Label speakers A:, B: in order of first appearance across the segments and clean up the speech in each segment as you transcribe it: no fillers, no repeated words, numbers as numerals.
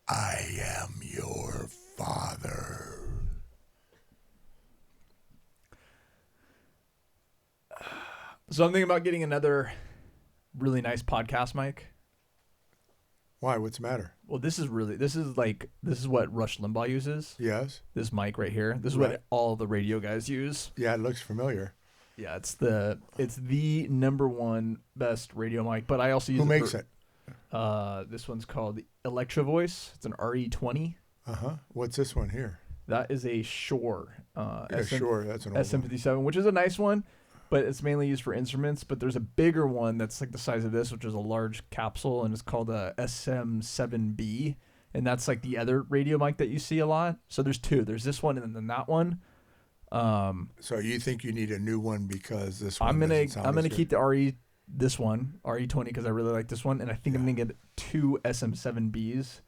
A: I am your father.
B: So I'm thinking about getting another really nice podcast mic.
A: Why? What's the matter?
B: Well, this is what Rush Limbaugh uses.
A: Yes.
B: This mic right here. This is
A: Right.
B: what all the radio guys use.
A: Yeah, it looks familiar.
B: Yeah, it's the number one best radio mic. But I also use
A: Who makes it?
B: This one's called the Electro Voice. It's an RE20.
A: What's this one here?
B: That is a Shure.
A: Sure, that's an old one.
B: SM57, which is a nice one, but it's mainly used for instruments. But there's a bigger one that's like the size of this, which is a large capsule, and it's called a SM7B, and that's like the other radio mic that you see a lot. So there's two. There's this one and then that one.
A: So you think you need a new one because this one
B: I'm
A: doesn't sound
B: gonna
A: as
B: keep the RE20 because I really like this one, and I think I'm gonna get two SM7Bs,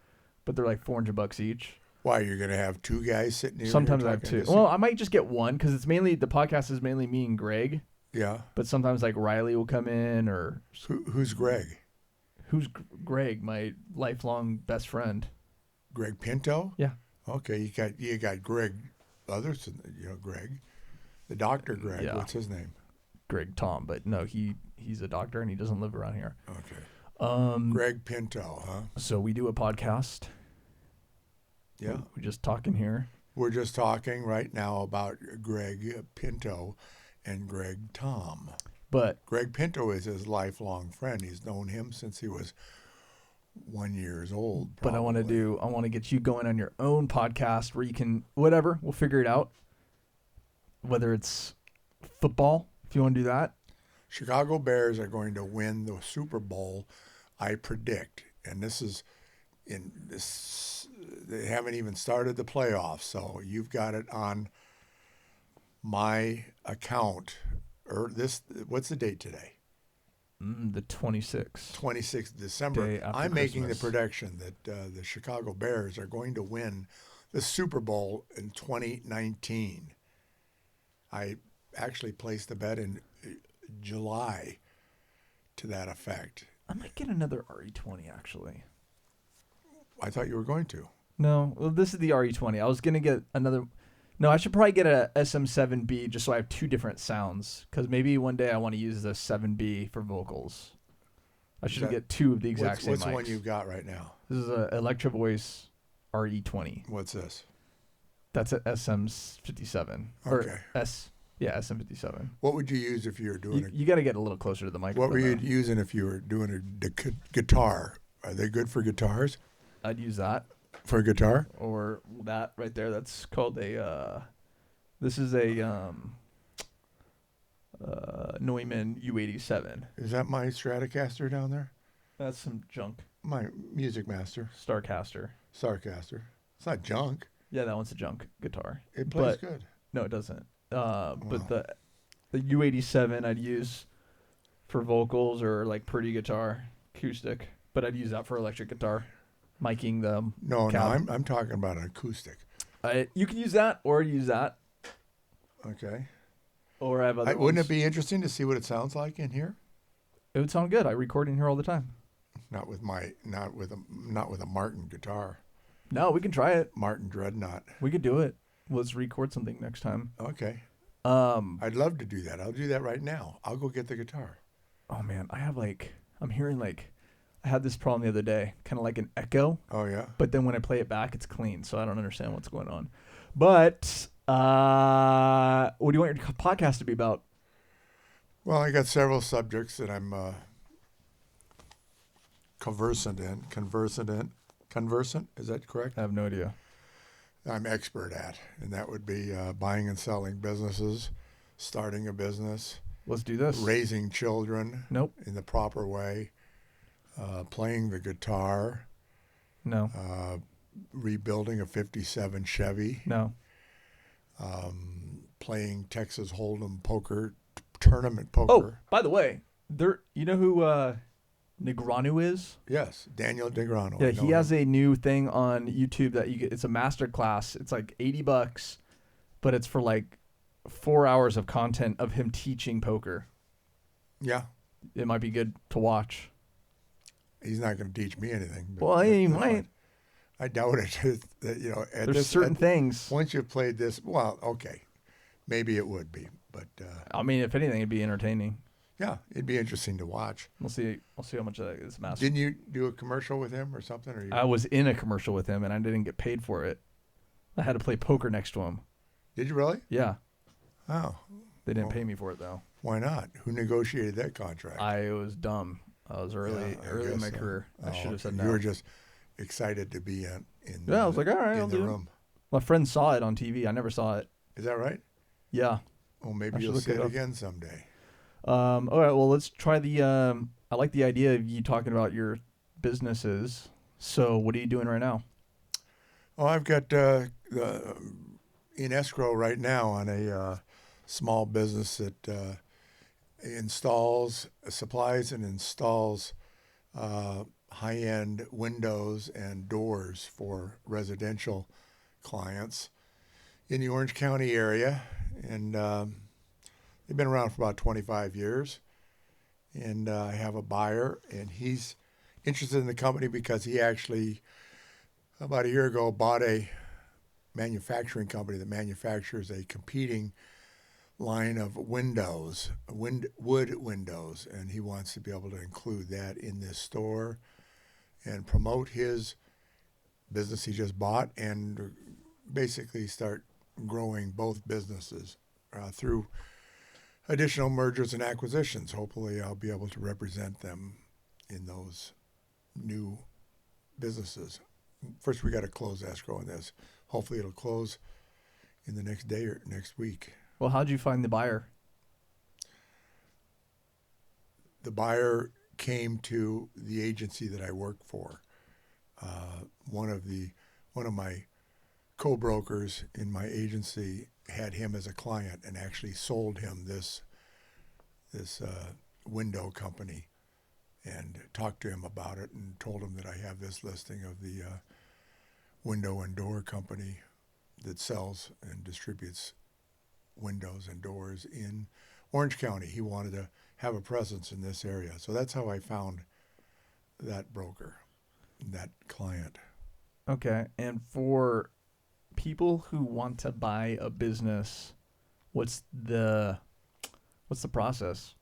B: but they're like $400 each.
A: Why, you're going to have two guys sitting here?
B: Sometimes I have two. Well, I might just get one because it's mainly the podcast is mainly me and Greg.
A: Yeah.
B: But sometimes like Riley will come in or
A: Who's Greg?
B: who's Greg, my lifelong best friend.
A: Greg Pinto?
B: Yeah.
A: Okay, you got Greg others, Greg. The doctor Greg.
B: Yeah.
A: What's his name?
B: Greg Tom, but no, he's a doctor and he doesn't live around here.
A: Okay. Greg Pinto, huh?
B: So we do a podcast.
A: Yeah.
B: We just talking here.
A: We're just talking right now about Greg Pinto and Greg Tom.
B: But
A: Greg Pinto is his lifelong friend. He's known him since he was 1 year old.
B: But I want to get you going on your own podcast where you can whatever, we'll figure it out. Whether it's football, if you want to do that.
A: Chicago Bears are going to win the Super Bowl, I predict. And this is they haven't even started the playoffs, so you've got it on my account. What's the date today?
B: The 26th.
A: 26th December.
B: Day after
A: I'm making the
B: Christmas.
A: prediction that the Chicago Bears are going to win the Super Bowl in 2019. I actually placed a bet in July to that effect.
B: I might get another RE20 actually.
A: I thought you were going to.
B: No, well, this is the RE20. I was gonna get another. No, I should probably get a SM7B just so I have two different sounds. Because maybe one day I want to use the 7B for vocals. I should get two of the exact same
A: What's the
B: mics.
A: one you've got right now?
B: This is a Electro Voice RE20.
A: What's this?
B: That's a SM57.
A: Okay.
B: SM57.
A: What would you use if you were doing
B: You got to get a little closer to the microphone.
A: What were you
B: though.
A: using if you were doing a guitar? Are they good for guitars?
B: I'd use that.
A: For a guitar?
B: Or that right there. That's called a. This is a Neumann U87.
A: Is that my Stratocaster down there?
B: That's some junk.
A: My Music Master.
B: Starcaster.
A: Starcaster. It's not junk.
B: Yeah, that one's a junk guitar.
A: It plays
B: But-
A: good.
B: No, it doesn't. But the U87 I'd use for vocals or like pretty guitar, acoustic. But I'd use that for electric guitar, miking the.
A: No,
B: cab.
A: I'm talking about an acoustic.
B: You can use that or use that,
A: Okay.
B: or I have other.
A: Wouldn't
B: ones.
A: it be interesting to see what it sounds like in here?
B: It would sound good. I record in here all the time.
A: Not with a Martin guitar.
B: No, we can try it.
A: Martin Dreadnought.
B: We could do it. Let's record something next time.
A: Okay.
B: Oh
A: I'd love to do that. I'll do that right now. I'll go get the guitar.
B: man, I'm hearing I had this problem the other day, kind of like an echo.
A: Oh yeah.
B: But then when I play it back, it's clean, so I don't understand what's going on. But what do you want your podcast to be about?
A: Well, I got several subjects that I'm conversant. Is that correct?
B: I have no idea.
A: I'm expert at, and that would be buying and selling businesses, starting a business,
B: Let's do this.
A: raising children
B: Nope.
A: in the proper way, playing the guitar,
B: No.
A: rebuilding a 57 Chevy,
B: No.
A: playing Texas Hold'em poker, tournament
B: Oh,
A: poker.
B: by the way, you know who Negranu is?
A: Yes, Daniel Negrano.
B: Yeah,
A: I know
B: he has
A: him.
B: a new thing on YouTube that you get. It's a master class. It's like $80, but it's for like 4 hours of content of him teaching poker.
A: Yeah,
B: It might be good to watch.
A: he's not going to teach me anything.
B: Well, he
A: that's
B: might.
A: fine. I doubt it. That, at
B: There's
A: this
B: certain things.
A: once you've played this, well, okay, maybe it would be, but
B: I mean, if anything, it'd be entertaining.
A: yeah, it'd be interesting to watch.
B: We'll see. We'll see how much that is massive.
A: Didn't you do a commercial with him or something? Or
B: I was in a commercial with him, and I didn't get paid for it. I had to play poker next to him.
A: did you really?
B: Yeah,
A: Oh,
B: they didn't pay me for it though.
A: why not? Who negotiated that contract?
B: I was dumb. I was early
A: I
B: in
A: guess
B: my
A: so.
B: career. I should have said
A: You
B: no.
A: were just excited to be in.
B: Yeah, I was like, all right,
A: in
B: I'll
A: the
B: do it.
A: room.
B: My friend saw it on TV. I never saw it.
A: Is that right?
B: Yeah.
A: Well,
B: I
A: maybe
B: should
A: you'll
B: look
A: see
B: it
A: it
B: up.
A: again someday.
B: All right. Well, let's try the. I like the idea of you talking about your businesses. So, what are you doing right now?
A: Well, I've got in escrow right now on a small business that supplies and installs high-end windows and doors for residential clients in the Orange County area, and they've been around for about 25 years. And I have a buyer, and he's interested in the company because he actually, about a year ago, bought a manufacturing company that manufactures a competing line of windows, wood windows, and he wants to be able to include that in this store and promote his business he just bought and basically start growing both businesses through additional mergers and acquisitions. Hopefully, I'll be able to represent them in those new businesses. First, we got to close escrow on this. Hopefully, it'll close in the next day or next week.
B: Well, how'd you find the buyer?
A: The buyer came to the agency that I work for. One of my co-brokers in my agency had him as a client and actually sold him this window company, and talked to him about it and told him that I have this listing of the window and door company that sells and distributes windows and doors in Orange County. He wanted to have a presence in this area. So that's how I found that broker, that client.
B: Okay. And for people who want to buy a business, what's the process?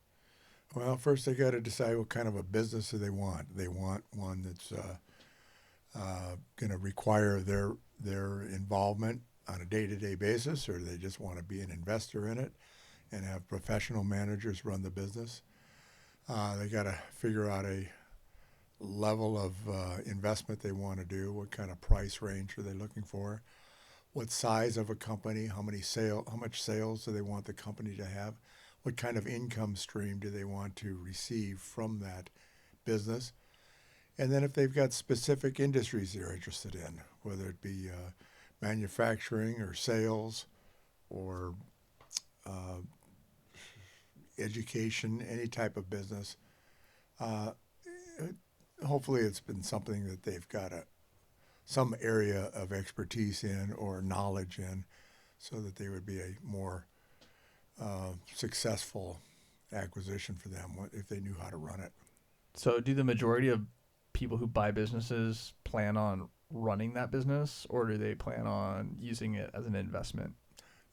A: Well, first they got to decide what kind of a business do they want. They want one that's going to require their involvement on a day-to-day basis, or they just want to be an investor in it and have professional managers run the business. They got to figure out a level of investment they want to do. What kind of price range are they looking for? What size of a company? How much sales do they want the company to have? What kind of income stream do they want to receive from that business? And then if they've got specific industries they're interested in, whether it be manufacturing or sales or education, any type of business, hopefully it's been something that they've got some area of expertise in or knowledge in, so that they would be a more successful acquisition for them if they knew how to run it.
B: So, do the majority of people who buy businesses plan on running that business, or do they plan on using it as an investment?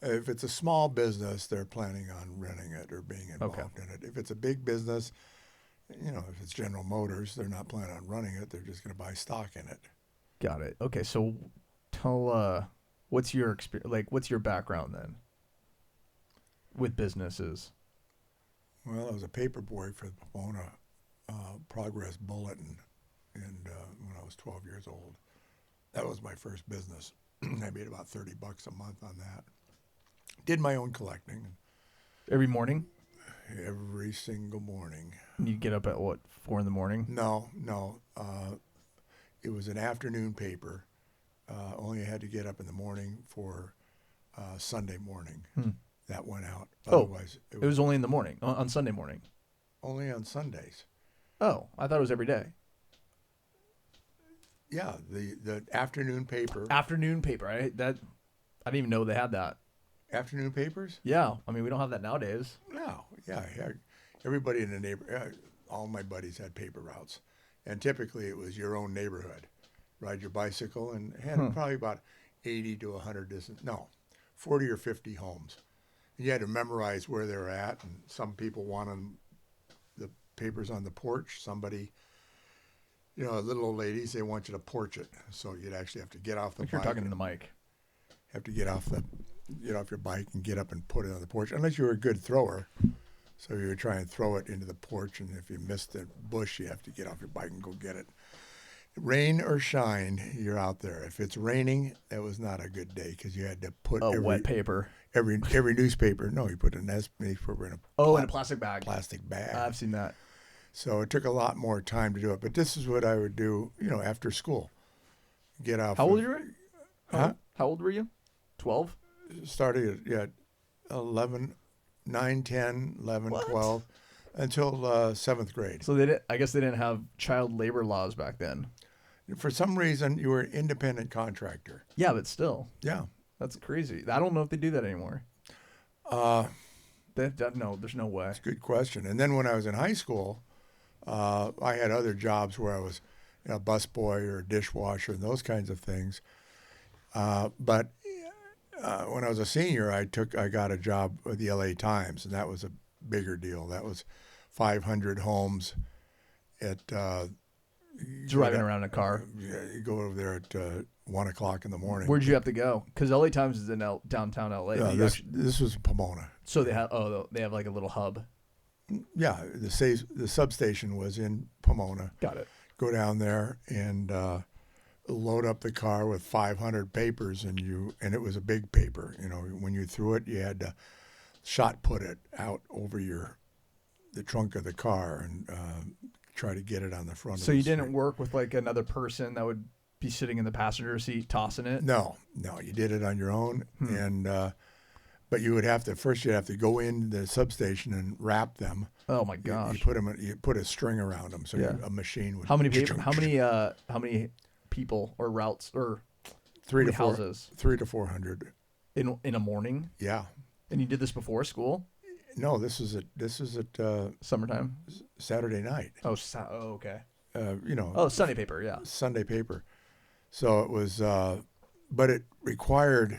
A: If it's a small business, they're planning on running it or being involved in it. If it's a big business, if it's General Motors, they're not planning on running it. They're just going to buy stock in it.
B: Got it. Okay, so tell what's your experience? Like, what's your background then with businesses?
A: Well, I was a paper boy for the Pomona Progress Bulletin, and when I was 12 years old, that was my first business. I made about $30 a month on that. Did my own collecting
B: Every morning?
A: every single morning.
B: You get up at what, 4 a.m?
A: No. It was an afternoon paper. Only had to get up in the morning for Sunday morning. That went out. Otherwise,
B: it was only in the morning, on Sunday morning.
A: Only on Sundays.
B: Oh, I thought it was every day.
A: Yeah, the afternoon paper.
B: Afternoon paper. I didn't even know they had that.
A: Afternoon papers?
B: Yeah, I mean we don't have that nowadays.
A: No, yeah. Everybody in the all my buddies had paper routes, and typically it was your own neighborhood. ride your bicycle, and had probably about 80 to 100 40 or 50 homes. You had to memorize where they were at, and some people wanted the papers on the porch. Somebody, little old ladies, they want you to porch it. So you'd actually have to get off the
B: Like
A: bike.
B: you're talking to the mic.
A: Have to get off your bike and get up and put it on the porch, unless you were a good thrower. So you would try and throw it into the porch, and if you missed the bush, you have to get off your bike and go get it. Rain or shine, you're out there. If it's raining, that was not a good day because you had to put
B: Wet paper.
A: every newspaper. No, you put a newspaper in
B: In a plastic bag.
A: Plastic bag.
B: I've seen that.
A: So it took a lot more time to do it. But this is what I would do, after school. Get off.
B: How old were you?
A: Huh?
B: How old were you? 12?
A: Started at 11, 9, 10, 11,
B: What?
A: 12, until 7th grade.
B: So I guess they didn't have child labor laws back then.
A: For some reason, you were an independent contractor.
B: Yeah, but still,
A: Yeah.
B: that's crazy. I don't know if they do that anymore.
A: No,
B: There's no way.
A: good question. And then when I was in high school, I had other jobs where I was a busboy or a dishwasher and those kinds of things. But when I was a senior, I got a job with the LA Times, and that was a bigger deal. That was 500 homes at
B: Driving around in a car.
A: You go over there at 1 o'clock in the morning.
B: Where'd you have to go? Because LA Times is in downtown LA.
A: This was Pomona.
B: So they have like a little hub.
A: Yeah, the substation was in Pomona.
B: Got it.
A: Go down there and load up the car with 500 papers, and it was a big paper. When you threw it, you had to shot put it out over the trunk of the car and try to get it on the front.
B: So you didn't work with like another person that would be sitting in the passenger seat tossing it?
A: No, you did it on your own, and but you'd have to go in the substation and wrap them.
B: Oh my gosh!
A: You put a string around them, so a machine would.
B: How many people or routes or
A: 3 to 4
B: houses?
A: 3 to 400
B: in a morning.
A: Yeah.
B: And you did this before school?
A: No, this is at
B: summertime.
A: Saturday night.
B: Okay. Sunday paper. Yeah.
A: Sunday paper. So it was, but it required.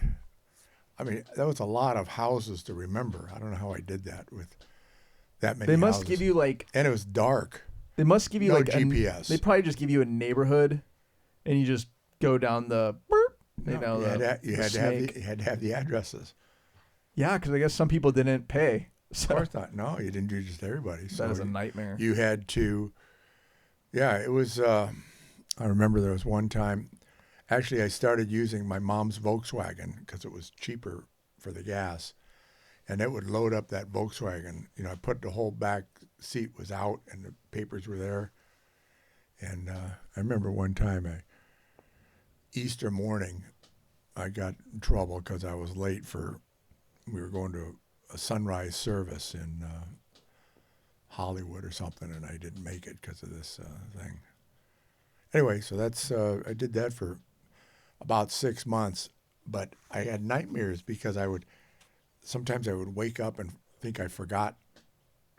A: I mean, that was a lot of houses to remember. I don't know how I did that with that many.
B: They must
A: houses.
B: give you like.
A: And it was dark.
B: They must give you
A: no
B: like
A: GPS.
B: They probably just give you a neighborhood, and you just go down the.
A: You had to have the addresses.
B: Yeah, because I guess some people didn't pay.
A: So. Of course not. No, you didn't do just everybody. So
B: that is a nightmare.
A: You had to. Yeah, it was. I remember there was one time. Actually, I started using my mom's Volkswagen because it was cheaper for the gas, and it would load up that Volkswagen. I put the whole back seat was out, and the papers were there. And I remember one time, Easter morning, I got in trouble because I was late we were going to a sunrise service in Hollywood or something, and I didn't make it because of this thing. Anyway, so that's I did that for about 6 months, but I had nightmares because sometimes I would wake up and think I forgot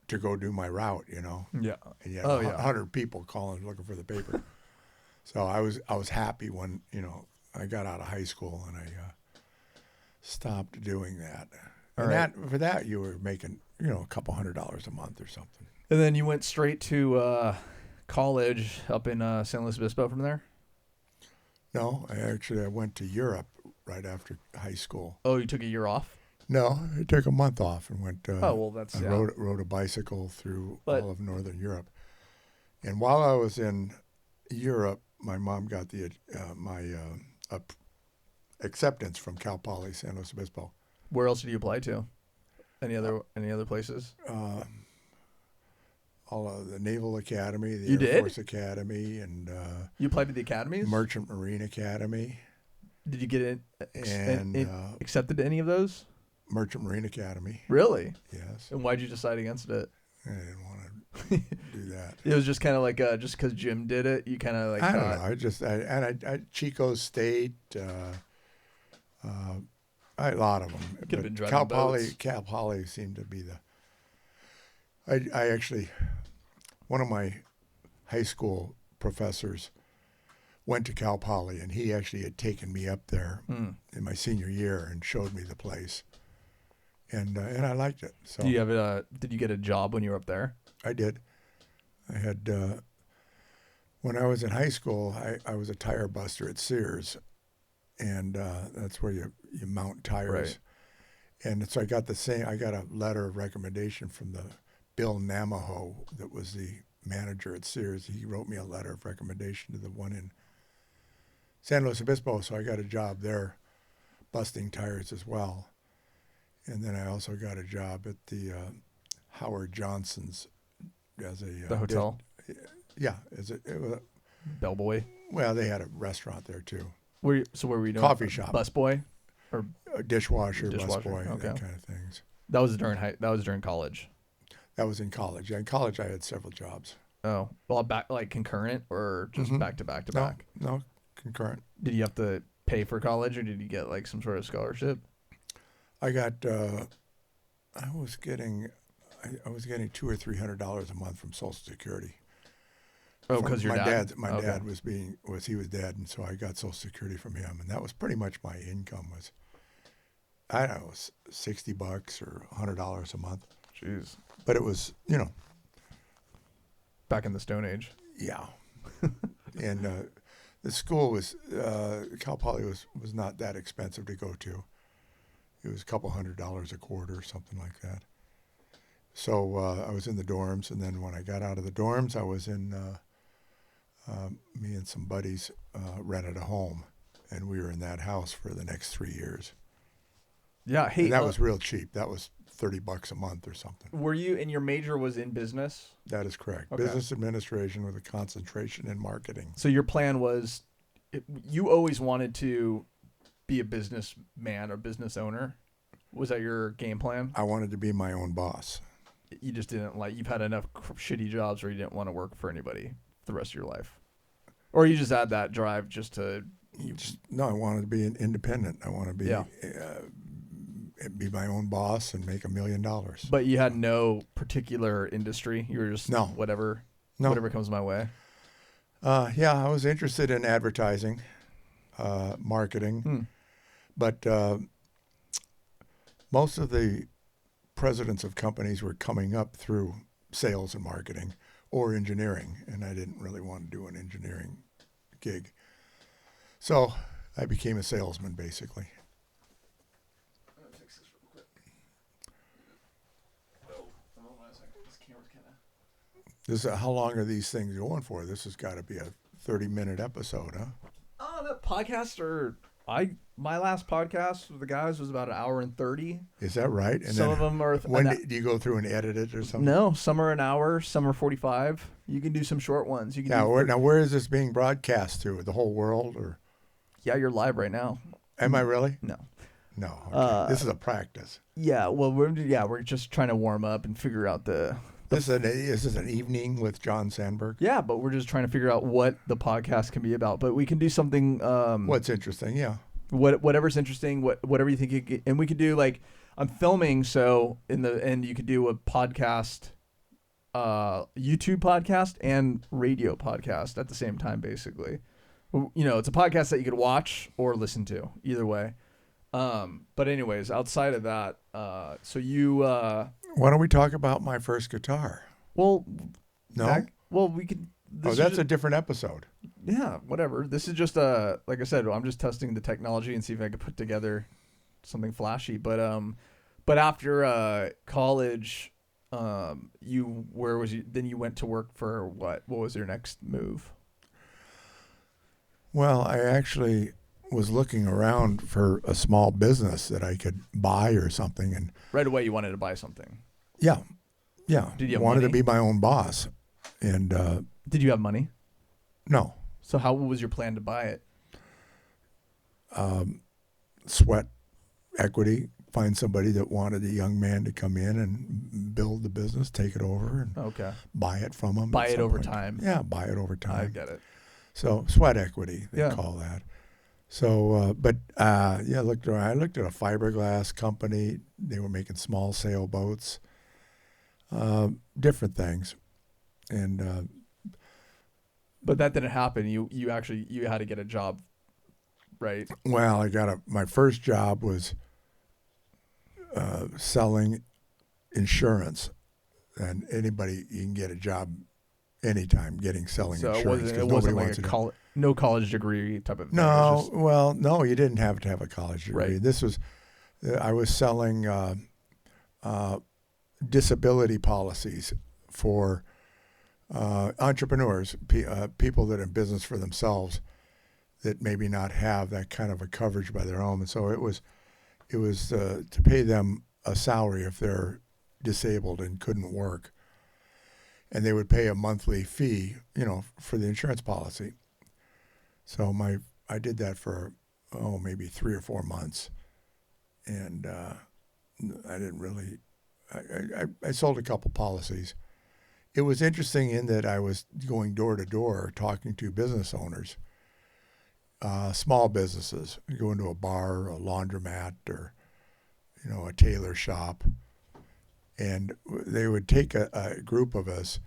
A: to go do my route,
B: Yeah.
A: And you had 100 people calling looking for the paper. So I was happy when, I got out of high school and I stopped doing that. For that you were making, a couple $100 a month or something.
B: And then you went straight to college up in San Luis Obispo from there?
A: No, I went to Europe right after high school.
B: Oh, you took a year off?
A: No, I took a month off and went. Rode a bicycle through all of Northern Europe. And while I was in Europe, my mom got my acceptance from Cal Poly San Luis Obispo.
B: Where else did you apply to? Any other places?
A: All of the Naval Academy, the Air Force Academy, and
B: you applied to the academies?
A: Merchant Marine Academy.
B: Did you get accepted to any of those?
A: Merchant Marine Academy.
B: Really?
A: Yes.
B: And why'd you decide against it?
A: I didn't want to do that.
B: It was just kind of like just because Jim did it, you kind of like.
A: I don't know. I Chico State. A lot of them.
B: Could have been driving boats.
A: Cal Poly seemed to be the. I actually, one of my high school professors went to Cal Poly, and he actually had taken me up there
B: Mm.
A: in my senior year and showed me the place, and I liked it. So
B: Do you have did you get a job when you were up there?
A: I did. I had when I was in high school, I was a tire buster at Sears, and that's where you mount tires.
B: Right.
A: And so I got a letter of recommendation from the Bill Namaho, that was the manager at Sears. He wrote me a letter of recommendation to the one in San Luis Obispo, so I got a job there busting tires as well. And then I also got a job at the Howard Johnson's as a
B: The hotel,
A: it was,
B: bellboy.
A: well, they had a restaurant there too,
B: Where were you doing?
A: Coffee shop.
B: Busboy.
A: a dishwasher,
B: Dishwasher,
A: busboy,
B: okay.
A: that kind of things.
B: That was during college.
A: That was in college. Yeah, in college, I had several jobs.
B: Oh, well, back like concurrent or just
A: Mhm.
B: back to back to
A: No,
B: back.
A: no, concurrent.
B: Did you have to pay for college, or did you get like some sort of scholarship?
A: I got. I was getting $200 or $300 a month from Social Security.
B: Oh,
A: From
B: because your
A: my
B: dad.
A: my dad was dead, and so I got Social Security from him, and that was pretty much my income. Was I don't know, $60 or $100 a month,
B: Jeez.
A: but it was
B: Back in the Stone Age.
A: yeah. And the school was Cal Poly was not that expensive to go to. It was a couple $100 a quarter or something like that. So I was in the dorms, and then when I got out of the dorms, I was in. Me and some buddies rented a home, and we were in that house for the next 3 years.
B: Yeah. Hey,
A: And that was real cheap. That was $30 a month or something.
B: were you and your major was in business?
A: That is correct.
B: Okay.
A: Business administration with a concentration in marketing.
B: So your plan was, you always wanted to be a businessman or business owner. Was that your game plan?
A: I wanted to be my own boss.
B: You just didn't you've had enough shitty jobs where you didn't want to work for anybody the rest of your life, or you just had that drive just to.
A: No, I wanted to be an independent. I want to be
B: Yeah.
A: Be my own boss and make $1 million.
B: But you had no particular industry. You were just
A: No.
B: whatever
A: No.
B: whatever comes my way.
A: Yeah, I was interested in advertising, marketing, but most of the presidents of companies were coming up through sales and marketing or engineering, and I didn't really want to do an engineering gig. So I became a salesman, basically. How long are these things going for? This has got to be a 30-minute episode, huh?
B: Oh, that podcast my last podcast with the guys was about 1:30.
A: Is that right? And
B: Some of them are.
A: do you go through and edit it or something?
B: No, some are an hour, some are 45. You can do some short ones. You can.
A: Now, where is this being broadcast to? The whole world, or
B: Yeah, you're live right now.
A: am I really?
B: No.
A: No. Okay. This is a practice.
B: Yeah, well, we're just trying to warm up and figure out the.
A: This is an evening with John Sandberg.
B: Yeah, but we're just trying to figure out what the podcast can be about. But we can do something.
A: What's interesting? Yeah.
B: Whatever's interesting, whatever you think, and we could do like I'm filming, so in the end you could do a podcast, YouTube podcast and radio podcast at the same time, basically. It's a podcast that you could watch or listen to, either way. But anyways, outside of that, so you.
A: Why don't we talk about my first guitar?
B: Well,
A: No.
B: we could.
A: That's a different episode.
B: Yeah, whatever. This is just like I said, I'm just testing the technology and see if I could put together something flashy. But after college, then you went to work for what? What was your next move?
A: Well, I actually was looking around for a small business that I could buy or something, and
B: Right away, you wanted to buy something.
A: yeah.
B: Did you have
A: wanted
B: money?
A: to be my own boss, and
B: Did you have money?
A: no.
B: So how was your plan to buy it?
A: Sweat equity, find somebody that wanted a young man to come in and build the business, take it over, and
B: Okay.
A: buy it from him.
B: Buy
A: at
B: it
A: some
B: over
A: point.
B: time.
A: Yeah, buy it over
B: I
A: time.
B: get it.
A: So sweat equity, they
B: Yeah.
A: call that. So, I looked around. I looked at a fiberglass company. They were making small sailboats, different things, and
B: But that didn't happen. You actually you had to get a job, right?
A: Well, my first job was selling insurance, and anybody you can get a job anytime selling
B: So
A: insurance because
B: it
A: nobody
B: wasn't like
A: wants
B: a
A: to.
B: no college degree type of thing. It
A: No,
B: was just,
A: well, no, you didn't have to have a college degree.
B: Right.
A: This was I was selling disability policies for entrepreneurs, people that are in business for themselves that maybe not have that kind of a coverage by their own. And so it was to pay them a salary if they're disabled and couldn't work, and they would pay a monthly fee, for the insurance policy. So I did that for maybe 3 or 4 months, and I didn't really. I sold a couple policies. It was interesting in that I was going door to door talking to business owners, small businesses. You go into a bar, a laundromat, or a tailor shop, and they would take a group of us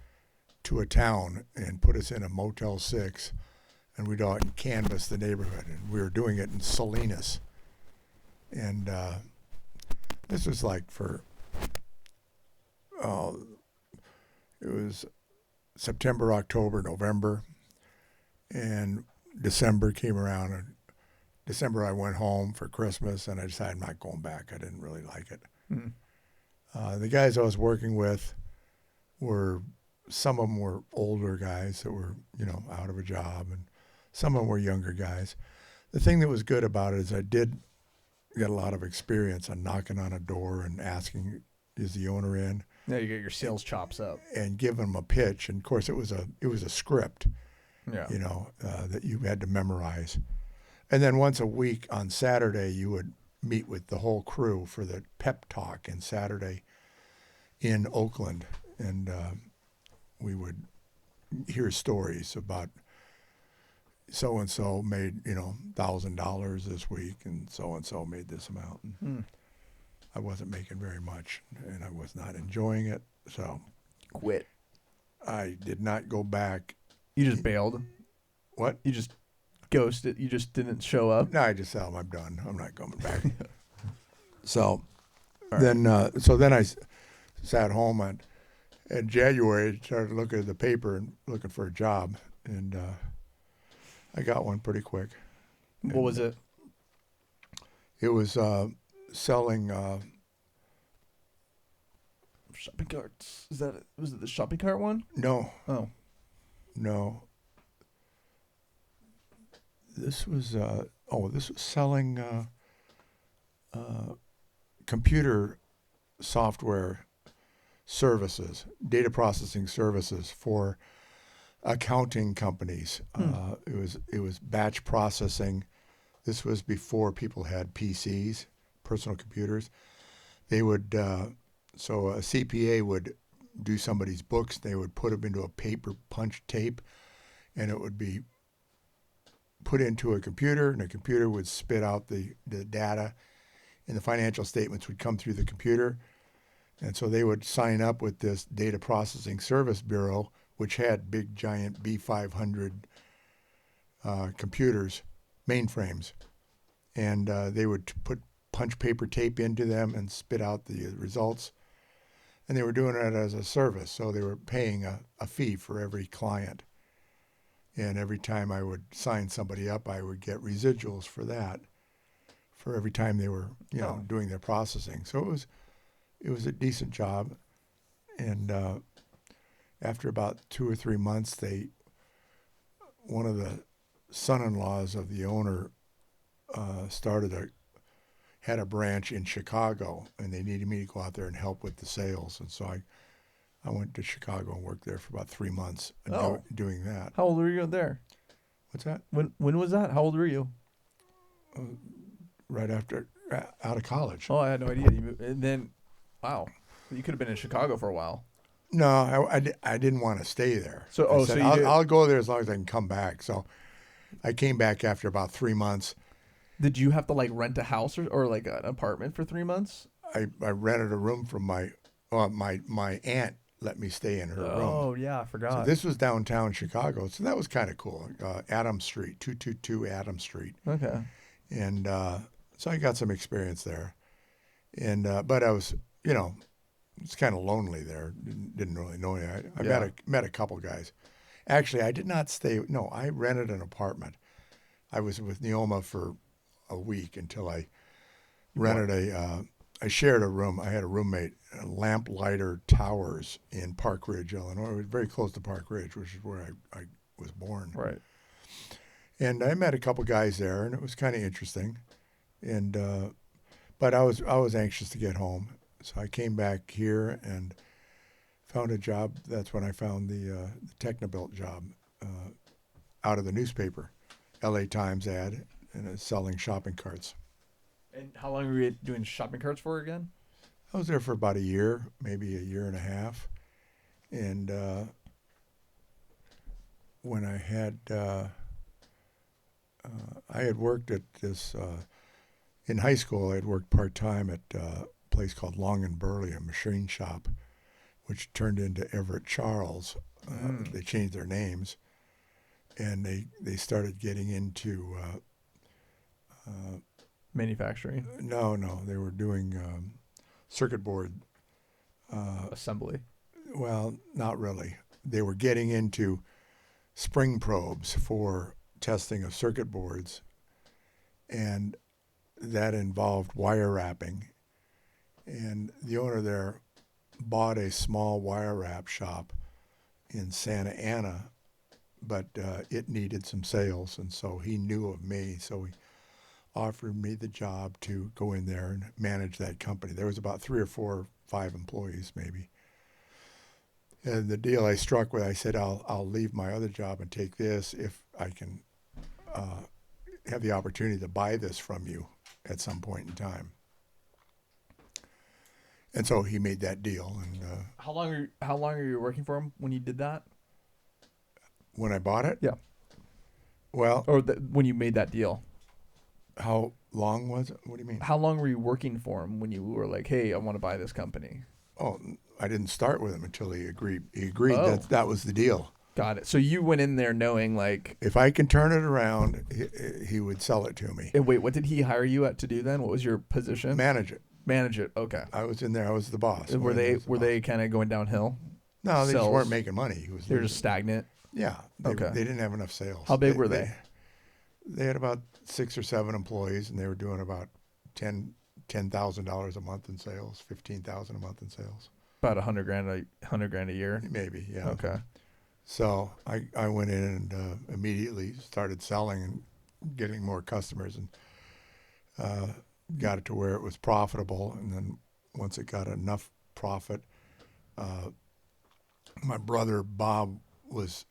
A: to a town and put us in a Motel 6, and we'd all canvass the neighborhood. And we were doing it in Salinas, and this was like for. It was September, October, November, and December came around. And December, I went home for Christmas, and I decided I'm not going back. I didn't really like it. The guys I was working with some of them were older guys that were, out of a job, and some of them were younger guys. The thing that was good about it is I did get a lot of experience on knocking on a door and asking, is the owner in?
B: yeah, you get your sales chops up.
A: And give them a pitch. And of course, it was a script,
B: Yeah.
A: that you had to memorize. And then once a week on Saturday, you would meet with the whole crew for the pep talk in Saturday in Oakland, and we would hear stories about so and so made $1,000 this week, and so made this amount. And I wasn't making very much, and I was not enjoying it, so
B: Quit.
A: I did not go back.
B: You just bailed.
A: What?
B: You just ghosted. You just didn't show up.
A: No, I just tell them I'm done. I'm not coming back. So
B: All
A: then I sat home in January, started looking at the paper and looking for a job, and I got one pretty quick.
B: What was it?
A: It was selling.
B: Shopping carts. Was it the shopping cart one?
A: No,
B: Oh.
A: no. This was selling computer software services, data processing services for accounting companies. It was batch processing. This was before people had PCs, personal computers. They would so a CPA would do somebody's books. They would put them into a paper punch tape, and it would be put into a computer, and the computer would spit out the data, and the financial statements would come through the computer. And so they would sign up with this data processing service bureau, which had big, giant B500 computers, mainframes. And they would put punch paper tape into them and spit out the results. And they were doing it as a service, so they were paying a fee for every client. And every time I would sign somebody up, I would get residuals for that, for every time they were, doing their processing. So it was a decent job. And after about 2 or 3 months, one of the son-in-laws of the owner had a branch in Chicago, and they needed me to go out there and help with the sales. And so I went to Chicago and worked there for about 3 months doing that.
B: How old were you there?
A: What's that?
B: When was that? How old were you?
A: Right after out of college.
B: Oh, I had no idea. And then, wow, you could have been in Chicago for a while.
A: No, I didn't want to stay there.
B: So,
A: I said, I'll go there as long as I can come back. So I came back after about 3 months.
B: Did you have to rent a house or an apartment for 3 months?
A: I rented a room from my aunt let me stay in her room.
B: Oh yeah, I
A: So
B: forgot.
A: this was downtown Chicago, so that was kind of cool. Adams Street, 222 Adams Street,
B: Okay.
A: and so I got some experience there. And but I was, you know, it's kind of lonely there. Didn't really know any. I
B: Yeah.
A: met a couple guys. Actually, I did not stay. No, I rented an apartment. I was with Neoma for a week until I rented I shared a room. I had a roommate, Lamplighter Towers in Park Ridge, Illinois. It was very close to Park Ridge, which is where I was born.
B: Right.
A: And I met a couple guys there, and it was kind of interesting. And but I was anxious to get home, so I came back here and found a job. That's when I found the Technobuilt job out of the newspaper, L.A. Times ad, and selling shopping carts.
B: And how long were you doing shopping carts for again?
A: I was there for about a year, maybe a year and a half, and when I had worked at this in high school. I had worked part time at a place called Long and Burley, a machine shop, which turned into Everett Charles. They changed their names, and they started getting into
B: Manufacturing,
A: no, they were doing circuit board.
B: assembly.
A: Well, not really. They were getting into spring probes for testing of circuit boards, and that involved wire wrapping. And the owner there bought a small wire wrap shop in Santa Ana, but it needed some sales, and so he knew of me, so he offered me the job to go in there and manage that company. There was about 3 or 4 or 5 employees maybe. And the deal I struck with, I said, I'll leave my other job and take this if I can have the opportunity to buy this from you at some point in time. And so he made that deal. And
B: How long are you working for him when you did that?
A: when I bought it,
B: Yeah.
A: well,
B: Or when you made that deal?
A: how long was it? What do you mean?
B: How long were you working for him when you were like, "Hey, I want to buy this company"?
A: Oh, I didn't start with him until he agreed. He agreed
B: Oh.
A: that was the deal.
B: Got it. So you went in there knowing like,
A: If I can turn it around, he would sell it to me.
B: and wait, what did he hire you at to do then? What was your position?
A: Manage it.
B: Manage it. Okay.
A: I was in there. I was the boss.
B: Were
A: I
B: they
A: was the
B: were
A: boss.
B: they kind of going downhill?
A: No, they just
B: sales?
A: weren't making money. He was
B: They were
A: losing.
B: just stagnant.
A: Yeah. They,
B: Okay.
A: They didn't have enough sales.
B: How big were they?
A: They had about 6 or 7 employees, and they were doing about $10,000 a month in sales, $15,000 a month in sales,
B: About $100,000 a year.
A: maybe. Yeah.
B: Okay.
A: So I went in and immediately started selling and getting more customers, and got it to where it was profitable. And then once it got enough profit, my brother Bob was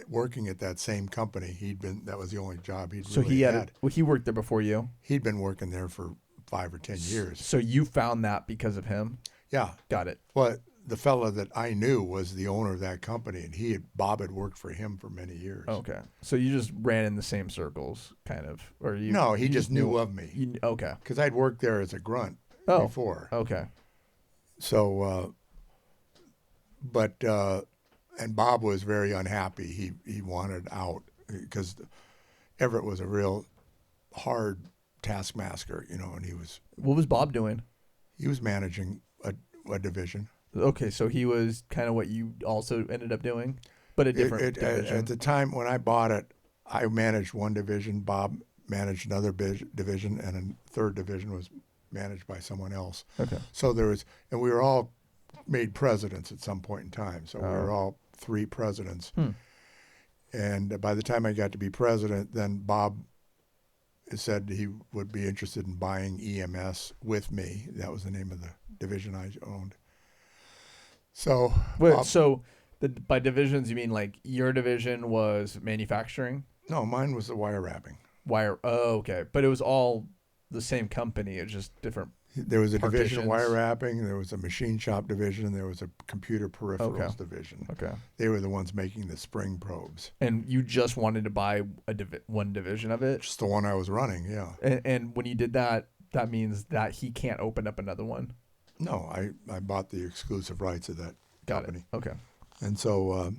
A: working at that same company. That was the only job he'd
B: So
A: really
B: he
A: had.
B: he worked there before you.
A: He'd been working there for 5 or 10 years.
B: So you found that because of him.
A: Yeah.
B: Got it.
A: Well, the fella that I knew was the owner of that company, and Bob had worked for him for many years.
B: Okay. So you just ran in the same circles, kind of, or you?
A: No, he
B: you
A: just knew of me
B: Okay.
A: because I'd worked there as a grunt
B: Oh.
A: before.
B: Okay.
A: So, and Bob was very unhappy. He wanted out because Everett was a real hard taskmaster, and
B: What was Bob doing?
A: he was managing a division.
B: Okay, so he was kind of what you also ended up doing, but a different division.
A: At the time when I bought it, I managed one division. Bob managed another division, and a third division was managed by someone else.
B: Okay.
A: So and we were all made presidents at some point in time. So we were all 3 presidents. And by the time I got to be president, then Bob said he would be interested in buying EMS with me. That was the name of the division I owned. So,
B: Wait, so by divisions, you mean like your division was manufacturing?
A: no, mine was the wire wrapping.
B: Wire. Oh, okay. But it was all the same company. It's just different.
A: There was a division of
B: Partitions.
A: wire wrapping, there was a machine shop division, and there was a computer peripherals division.
B: Okay.
A: They were the ones making the spring probes.
B: And you just wanted to buy one division of it?
A: Just the one I was running, yeah.
B: And when you did that, that means that he can't open up another one.
A: No, I bought the exclusive rights of that
B: Got
A: company.
B: it. Okay.
A: And so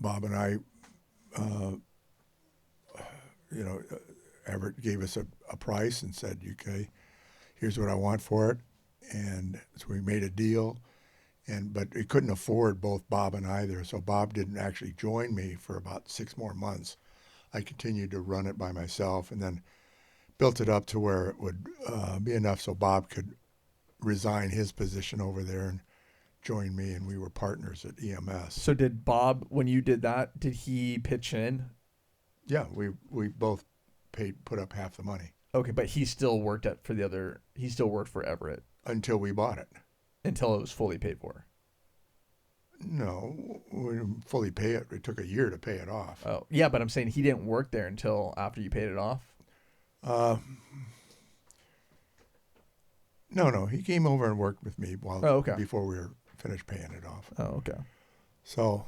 A: Bob and I, Everett gave us a price and said, "Okay, here's what I want for it," and so we made a deal. But we couldn't afford both Bob and I there, so Bob didn't actually join me for about 6 more months. I continued to run it by myself, and then built it up to where it would be enough so Bob could resign his position over there and join me, and we were partners at EMS.
B: So did Bob, when you did that, did he pitch in?
A: Yeah, we both put up half the money.
B: Okay, but he still worked for Everett
A: Until we bought it.
B: until it was fully paid for.
A: No, we didn't fully pay it. It took a year to pay it off.
B: Oh, yeah, but I'm saying he didn't work there until after you paid it off.
A: No, he came over and worked with me before we were finished paying it off.
B: Oh, okay.
A: So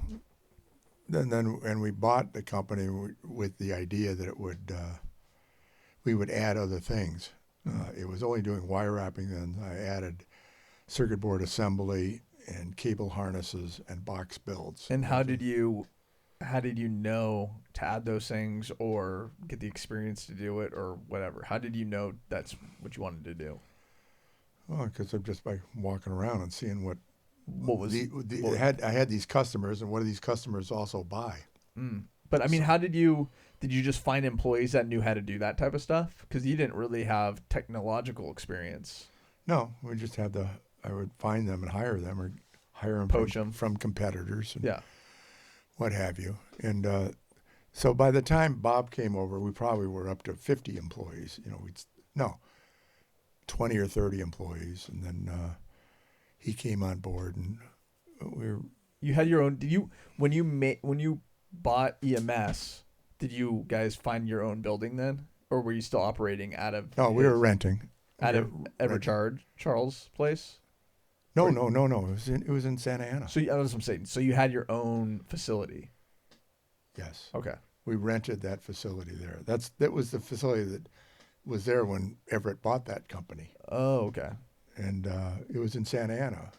A: then we bought the company with the idea that we would add other things. It was only doing wire wrapping then. I added circuit board assembly and cable harnesses and box builds.
B: And how did you know to add those things or get the experience to do it or whatever? How did you know that's what you wanted to do?
A: Well, because I'm just by walking around and seeing what
B: was
A: I had these customers, and what do these customers also buy?
B: But I mean, how did you just find employees that knew how to do that type of stuff? Because you didn't really have technological experience.
A: No, we just had I would find them and hire them, or hire them
B: Poach them
A: from competitors and
B: yeah,
A: what have you. And so by the time Bob came over, we probably were up to 50 employees. 20 or 30 employees, and then he came on board, and
B: You had your own. Did you when you bought EMS? Did you guys find your own building then, or were you still operating out of?
A: No, we were renting.
B: Out of Everett Charles' place.
A: No. It was in Santa Ana.
B: So that's what I'm saying. So you had your own facility.
A: Yes.
B: Okay.
A: We rented that facility there. That was the facility that was there when Everett bought that company.
B: Oh, okay.
A: And it was in Santa Ana.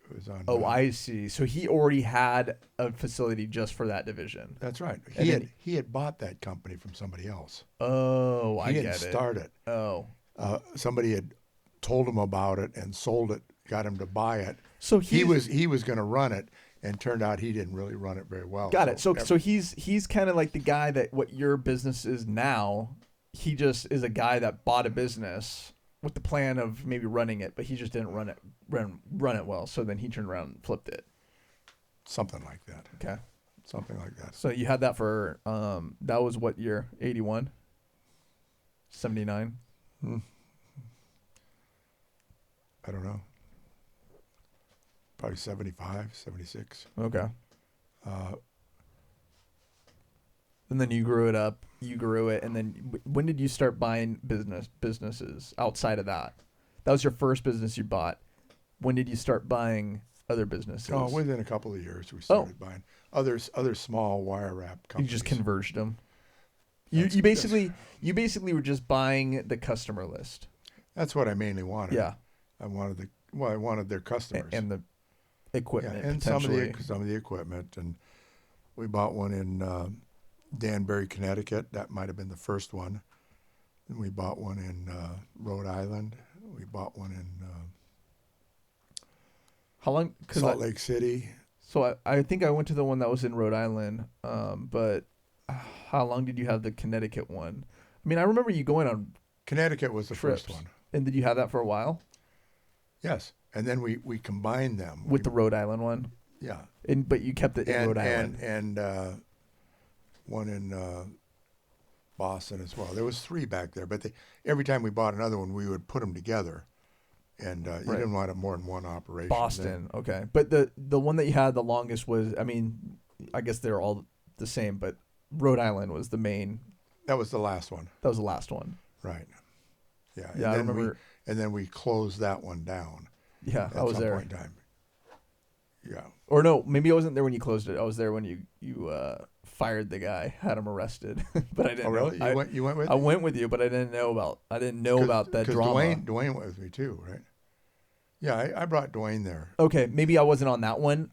A: It was on.
B: Oh, I see. So he already had a facility just for that division.
A: That's right. He had bought that company from somebody else.
B: Oh, I get it.
A: He didn't start it.
B: Oh.
A: Somebody had told him about it and sold it, got him to buy it.
B: So
A: he was going to run it, and turned out he didn't really run it very well.
B: Got it. So he's kind of like the guy that what your business is now. He just is a guy that bought a business with the plan of maybe running it, but he just didn't run it well. So then he turned around and flipped it.
A: Something like that.
B: Okay.
A: Something like that.
B: So you had that for that was what year? 81? 79?
A: I don't know. Probably 75, 76.
B: Okay. And then you grew it up. You grew it, and then when did you start buying businesses outside of that? That was your first business you bought. When did you start buying other businesses?
A: Oh, within a couple of years we started buying other small wire wrap companies.
B: You just converged them. You basically were just buying the customer list.
A: That's what I mainly wanted.
B: Yeah.
A: I wanted their customers
B: and the equipment,
A: and some of the equipment. And we bought one in Danbury, Connecticut. That might have been the first one. And we bought one in Rhode Island. We bought one in
B: how long?
A: Salt Lake City.
B: So I think I went to the one that was in Rhode Island. But how long did you have the Connecticut one? I mean, I remember you going on.
A: Connecticut was the
B: trips.
A: first one.
B: And did you have that for a while?
A: Yes, and then we combined them
B: with the Rhode Island one.
A: Yeah,
B: but you kept it in Rhode Island
A: and one in Boston as well. There was 3 back there, but every time we bought another one, we would put them together, and you didn't want more than one operation.
B: Boston, okay, but the one that you had the longest was, I mean, I guess they're all the same, but Rhode Island was the main.
A: That was the last one.
B: That was the last one.
A: Right. Yeah.
B: Yeah, I remember.
A: And then we closed that one down.
B: Yeah, I was there.
A: At some point in time. Yeah.
B: Or no, maybe I wasn't there when you closed it. I was there when you fired the guy, had him arrested. But I didn't.
A: Oh really?
B: Know.
A: You went with?
B: I went with you, but I didn't know about that drama.
A: Dwayne went with me too, right? Yeah, I brought Dwayne there.
B: Okay, maybe I wasn't on that one.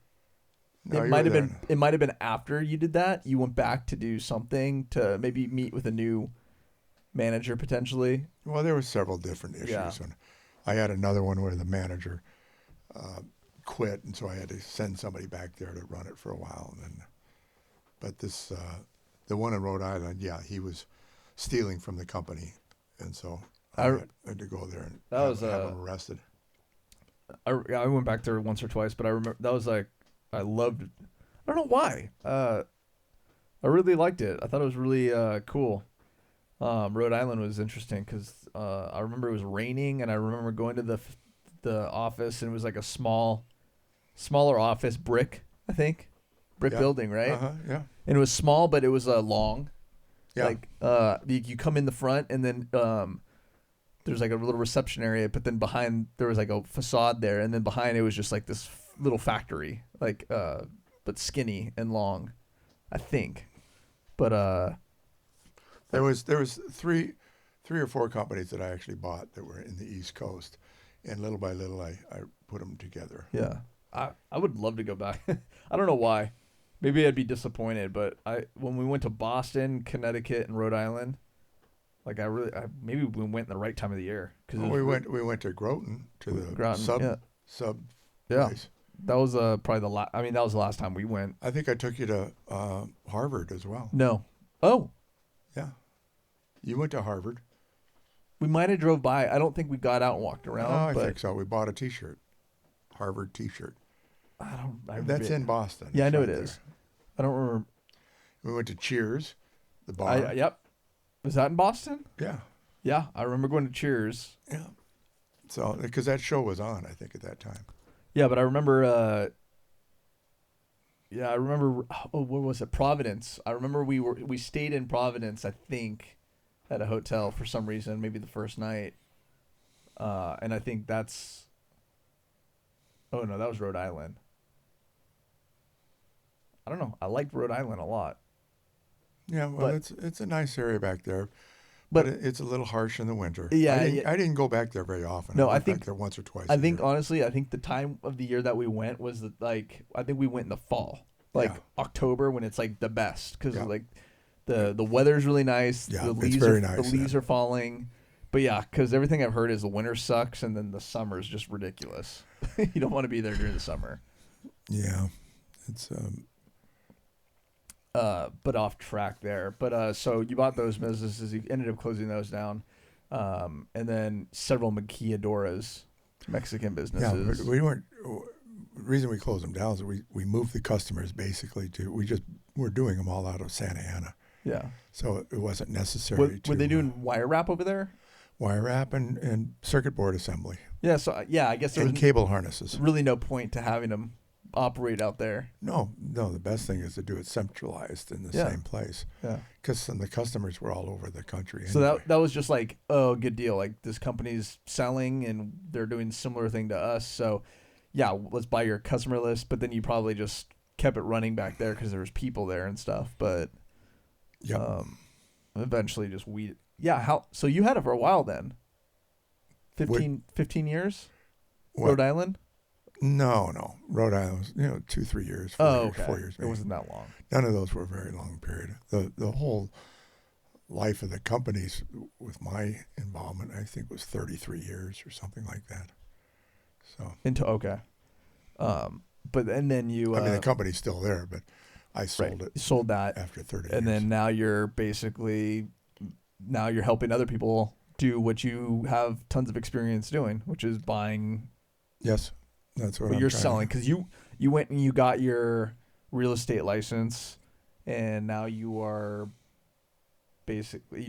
A: No,
B: It
A: you
B: might
A: were
B: have
A: there.
B: been. It might have been after you did that. You went back to do something to maybe meet with a new manager potentially.
A: Well, there were several different issues.
B: Yeah.
A: And I had another one where the manager quit, and so I had to send somebody back there to run it for a while. And then, but this, the one in Rhode Island, yeah, he was stealing from the company, and so I had to go there and have him arrested.
B: I went back there once or twice, but I remember that was like I loved it. I don't know why. I really liked it. I thought it was really cool. Rhode Island was interesting because I remember it was raining, and I remember going to the office, and it was like a smaller office, brick, I think, brick building, right?
A: Yeah.
B: And it was small, but it was long.
A: Yeah.
B: Like you come in the front, and then there's like a little reception area, but then behind there was like a facade there, and then behind it was just like this little factory, like but skinny and long, I think. But
A: there was three or four companies that I actually bought that were in the East Coast, and little by little I put them together.
B: yeah, I would love to go back. I don't know why. Maybe I'd be disappointed, but when we went to Boston, Connecticut, and Rhode Island, like maybe we went in the right time of the year because
A: we went to Groton to the
B: Groton,
A: sub
B: yeah.
A: place.
B: That was probably the last. I mean, that was the last time we went.
A: I think I took you to Harvard as well.
B: No. Oh,
A: Yeah, you went to Harvard.
B: we might have drove by. I don't think we got out and walked around.
A: Oh, I
B: but
A: think so. We bought a T-shirt, Harvard T-shirt. That's in Boston.
B: Yeah, I
A: It's
B: know
A: right
B: it
A: there.
B: is. I don't remember.
A: We went to Cheers, the bar.
B: Yep. Was that in Boston?
A: Yeah,
B: Yeah, I remember going to Cheers.
A: yeah. So because that show was on, I think at that time.
B: Yeah, but I remember. Yeah, I remember. Oh, what was it? Providence. I remember we stayed in Providence. I think at a hotel for some reason, maybe the first night. And I think that's. Oh no, that was Rhode Island. I don't know. I liked Rhode Island a lot.
A: Yeah, well,
B: But-
A: it's a nice area back there,
B: but-
A: but it's a little harsh in the winter.
B: Yeah,
A: I didn't go back there very often.
B: No,
A: I
B: I
A: went
B: think-
A: back there once or twice.
B: I
A: a
B: think
A: year.
B: honestly, I think the time of the year that we went was I think we went in the fall, like
A: Yeah.
B: October when it's like the best because
A: Yeah.
B: like the weather's really nice.
A: Yeah,
B: the
A: it's
B: leaves
A: very
B: are,
A: nice
B: The leaves are falling, but yeah, because everything I've heard is the winter sucks and then the summer is just ridiculous. You don't want to be there during the summer.
A: Yeah, it's
B: But off track there. But so you bought those businesses, you ended up closing those down, and then several maquiladoras, Mexican
A: yeah.
B: businesses.
A: We weren't. The reason we closed them down is we moved the customers basically to we're doing them all out of Santa Ana,
B: Yeah.
A: so it wasn't necessary.
B: Were they doing wire wrap over there?
A: wire wrap and circuit board assembly
B: Yeah. So yeah, I guess there
A: and
B: was
A: cable harnesses?
B: really no point to having them operate out there.
A: No. The best thing is to do it centralized in the
B: Yeah.
A: same place,
B: Yeah.
A: because the customers were all over the country.
B: So
A: anyway.
B: that was just like, oh, good deal. Like this company's selling and they're doing similar thing to us. So yeah, let's buy your customer list. But then you probably just kept it running back there because there was people there and stuff. But
A: yeah.
B: eventually just weed. Yeah. So you had it for a while then. 15 years?
A: What?
B: Rhode Island?
A: No. Rhode Island was 2-3 years, 4 years
B: It
A: maybe.
B: wasn't that long.
A: None of those were a very long period. The whole life of the companies with my involvement, I think, was 33 years or something like that. So
B: Okay. But and then you
A: I mean, the company's still there, but I sold
B: you
A: it
B: sold that,
A: after 30 years.
B: and then now you're helping other people do what you have tons of experience doing, which is buying.
A: Yes, that's what
B: What
A: I'm
B: you're
A: trying
B: selling,
A: to-
B: because you went and you got your real estate license, and now you are basically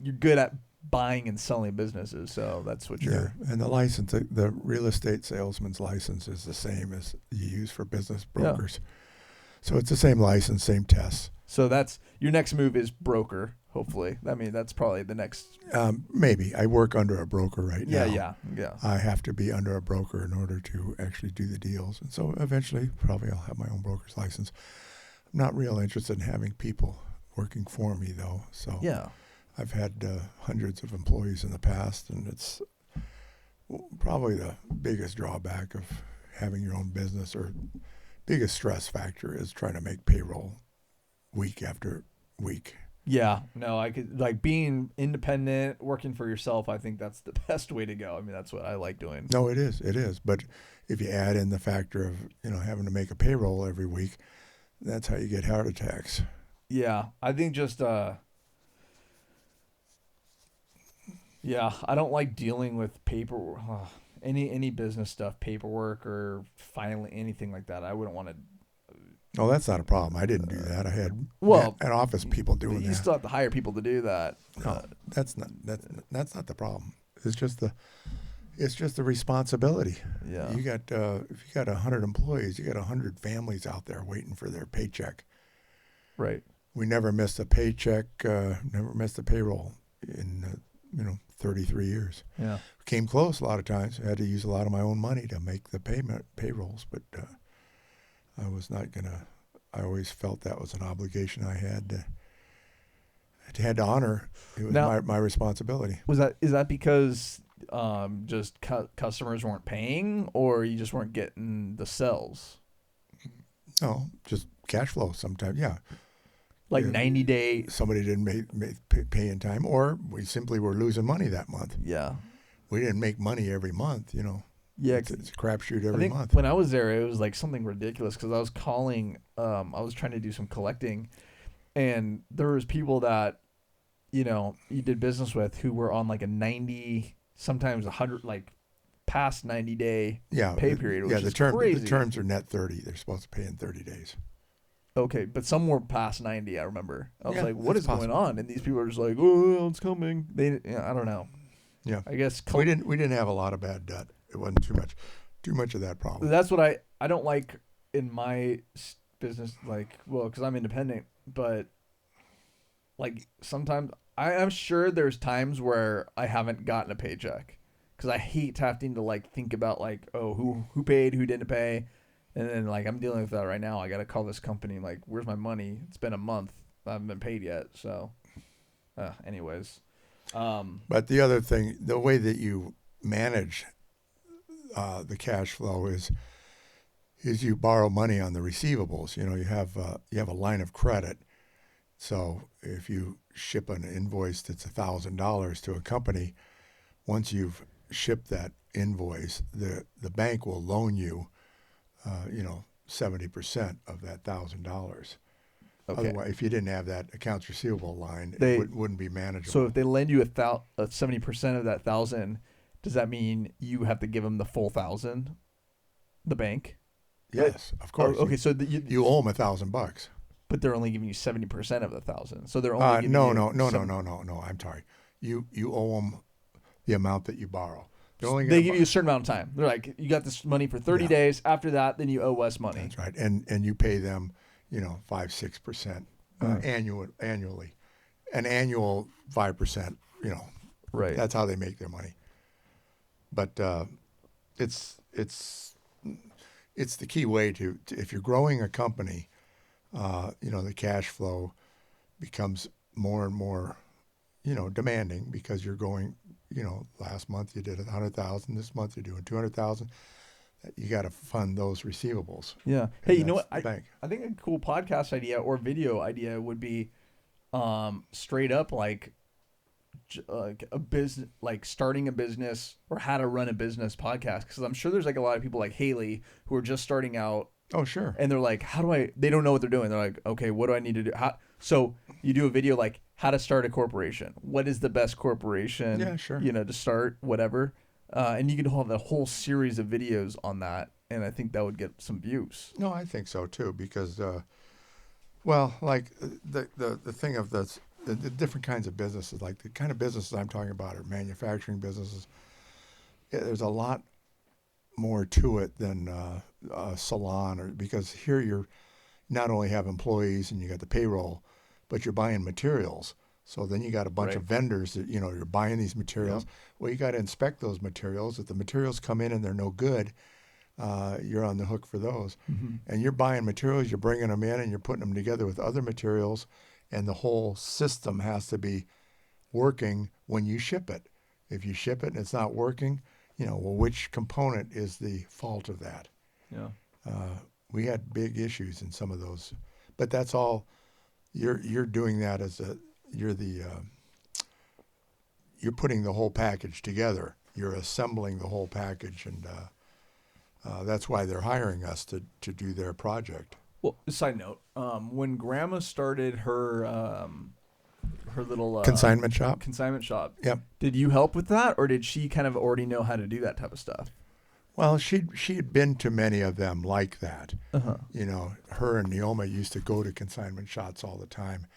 B: you're good at buying and selling businesses. So that's what
A: Yeah,
B: you're.
A: and the license, the real estate salesman's license is the same as you use for business brokers. So it's the same license, same tests.
B: So that's your next move is broker. Hopefully, I mean that's probably the next.
A: Maybe I work under a broker right now.
B: Yeah.
A: I have to be under a broker in order to actually do the deals. And so eventually, probably I'll have my own broker's license. I'm not real interested in having people working for me, though. So
B: Yeah.
A: I've had hundreds of employees in the past, and it's Probably the biggest drawback of having your own business, or biggest stress factor, is trying to make payroll week after week.
B: Yeah, no, I could like being independent, working for yourself. I think that's the best way to go. I mean, that's what I like doing.
A: No, it is. But if you add in the factor of having to make a payroll every week, that's how you get heart attacks.
B: Yeah, I think just yeah, I don't like dealing with paper, any business stuff, paperwork or filing anything like that. I wouldn't want to.
A: No, that's not a problem. I didn't do that. I had
B: Well,
A: an office people doing
B: you
A: that.
B: still have to hire people to do that.
A: No, that's not the problem. It's just the responsibility.
B: Yeah.
A: You got if you got 100 employees, you got 100 families out there waiting for their paycheck.
B: Right.
A: We never missed a paycheck, never missed a payroll in 33 years.
B: Yeah.
A: Came close a lot of times. I had to use a lot of my own money to make the payrolls, but I was not gonna. I always felt that was an obligation I had to honor. It was
B: Now-
A: my responsibility.
B: Is that because just customers weren't paying, or you just weren't getting the sales?
A: No, just cash flow sometimes. Yeah.
B: Like
A: Yeah.
B: 90-day.
A: Somebody didn't pay in time, or we simply were losing money that month.
B: Yeah.
A: We didn't make money every month,
B: Yeah.
A: It's a crapshoot
B: I
A: every
B: think
A: month.
B: when I was there, it was like something ridiculous because I was calling. I was trying to do some collecting, and there was people that, you did business with who were on like a 90, sometimes 100, like past 90-day
A: Yeah,
B: pay period. Which
A: yeah,
B: is
A: the
B: crazy.
A: terms are net 30. They're supposed to pay in 30 days.
B: Okay, but some were past 90. I remember. I was
A: Yeah,
B: like, "What
A: that's
B: is going on?" And these people are just like, "Oh, it's coming." I don't know.
A: Yeah,
B: I guess
A: we didn't have a lot of bad debt. It wasn't too much of that problem.
B: that's what I don't like in my business. Like, well, because I'm independent, but like sometimes I'm sure there's times where I haven't gotten a paycheck because I hate having to like think about like, oh, who paid, who didn't pay, and then like I'm dealing with that right now. I got to call this company like, where's my money? It's been a month. I haven't been paid yet. So, anyways,
A: But the other thing, the way that you manage the cash flow is you borrow money on the receivables. You have a line of credit. So if you ship an invoice that's $1,000 to a company, once you've shipped that invoice, the bank will loan you, 70% of that $1,000.
B: okay.
A: Otherwise, if you didn't have that accounts receivable line,
B: They-
A: it wouldn't be manageable.
B: So if they lend you 70% of that 1,000, does that mean you have to give them the full 1,000? The bank?
A: yes, of course.
B: Oh, okay, so
A: You owe them $1,000.
B: but they're only giving you 70% of the 1,000. So they're only giving
A: No. I'm sorry. You owe them the amount that you borrow. They're only
B: They
A: gonna
B: give you a certain amount of time. They're like, you got this money for 30
A: Yeah.
B: days. After that, then you owe us money.
A: That's right, and you pay them, 5-6% annually, an annual 5%.
B: Right.
A: That's how they make their money. But it's the key way to if you're growing a company, the cash flow becomes more and more, demanding because you're going, last month you did 100,000, this month you're doing 200,000. You got to fund those receivables.
B: Yeah.
A: And
B: Hey, you know
A: that's
B: what?
A: the bank.
B: I think a cool podcast idea or video idea would be straight up like a business, like starting a business or how to run a business podcast. Because I'm sure there's like a lot of people like Haley who are just starting out
A: Oh, sure.
B: and they're like, they don't know what they're doing. They're like, okay, what do I need to do? So you do a video like how to start a corporation. What is the best corporation?
A: Yeah, sure.
B: To start whatever. And you can have a whole series of videos on that. And I think that would get some views.
A: No, I think so too because, like the thing of the different kinds of businesses, like the kind of businesses I'm talking about are manufacturing businesses. Yeah, there's a lot more to it than a salon, because here you're not only have employees and you got the payroll, but you're buying materials. So then you got a bunch
B: Right.
A: of vendors that you're buying these materials.
B: Yep.
A: Well, you got to inspect those materials. If the materials come in and they're no good, you're on the hook for those.
B: Mm-hmm.
A: And you're buying materials, you're bringing them in, and you're putting them together with other materials, and the whole system has to be working when you ship it. If you ship it and it's not working, well, which component is the fault of that?
B: Yeah.
A: We had big issues in some of those, but that's all. You're doing that you're putting the whole package together. You're assembling the whole package, and that's why they're hiring us to do their project.
B: Well, side note, when Grandma started her little
A: Consignment shop.
B: consignment shop,
A: Yep.
B: did you help with that, or did she kind of already know how to do that type of stuff?
A: Well, she had been to many of them like that.
B: Uh-huh.
A: Her and Neoma used to go to consignment shops all the time.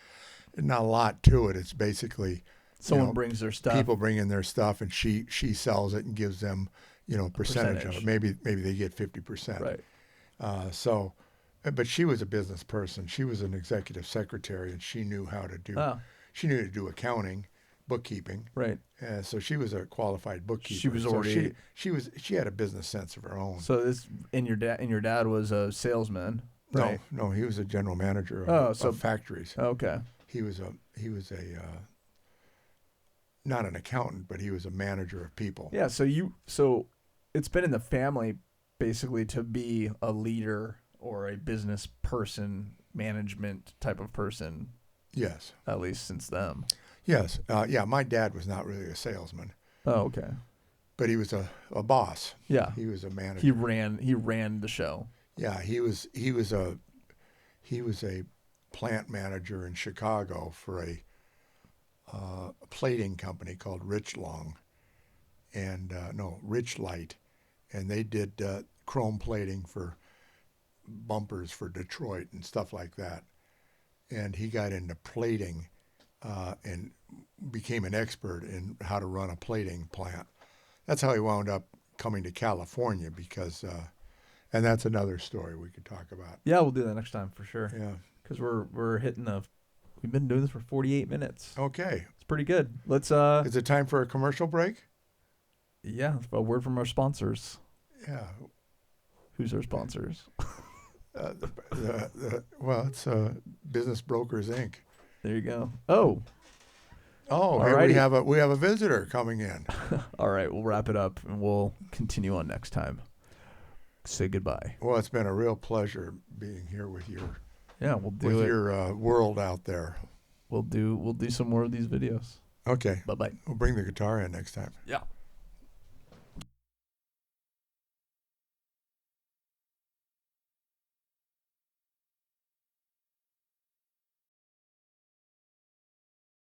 A: Not a lot to it. It's basically
B: Someone brings their stuff.
A: people bring in their stuff, and she sells it and gives them a percentage of it. Maybe they get 50%.
B: Right.
A: But she was a business person. She was an executive secretary, and she knew how to do.
B: Oh,
A: She knew to do accounting, bookkeeping.
B: right.
A: So she was a qualified bookkeeper.
B: She was
A: So
B: already-
A: she had a business sense of her own.
B: So your dad was a salesman, right?
A: No, he was a general manager
B: Oh,
A: of factories.
B: Okay.
A: He was a not an accountant, but he was a manager of people.
B: Yeah. So it's been in the family basically to be a leader or a business person, management type of person,
A: Yes.
B: at least since them.
A: Yes. Yeah. My dad was not really a salesman,
B: Oh, okay.
A: but he was a boss.
B: Yeah.
A: He was a manager.
B: He ran the show.
A: Yeah. He was a plant manager in Chicago for a plating company called Richlong, and Richlight, and they did chrome plating for bumpers for Detroit and stuff like that. And he got into plating and became an expert in how to run a plating plant. That's how he wound up coming to California because, and that's another story we could talk about.
B: Yeah, we'll do that next time for sure.
A: Yeah.
B: Because we're hitting we've been doing this for 48 minutes.
A: Okay.
B: It's pretty good. Let's
A: Is it time for a commercial break?
B: yeah, a word from our sponsors.
A: Yeah.
B: Who's our sponsors?
A: Well, it's Business Brokers Inc.
B: There you go. Oh,
A: Oh, hey,
B: Alrighty.
A: we have a visitor coming in.
B: all right. We'll wrap it up and we'll continue on next time. Say goodbye.
A: Well, it's been a real pleasure being here with
B: Yeah, we'll do it.
A: your world out there.
B: We'll do some more of these videos.
A: Okay,
B: Bye bye.
A: we'll bring the guitar in next time.
B: Yeah.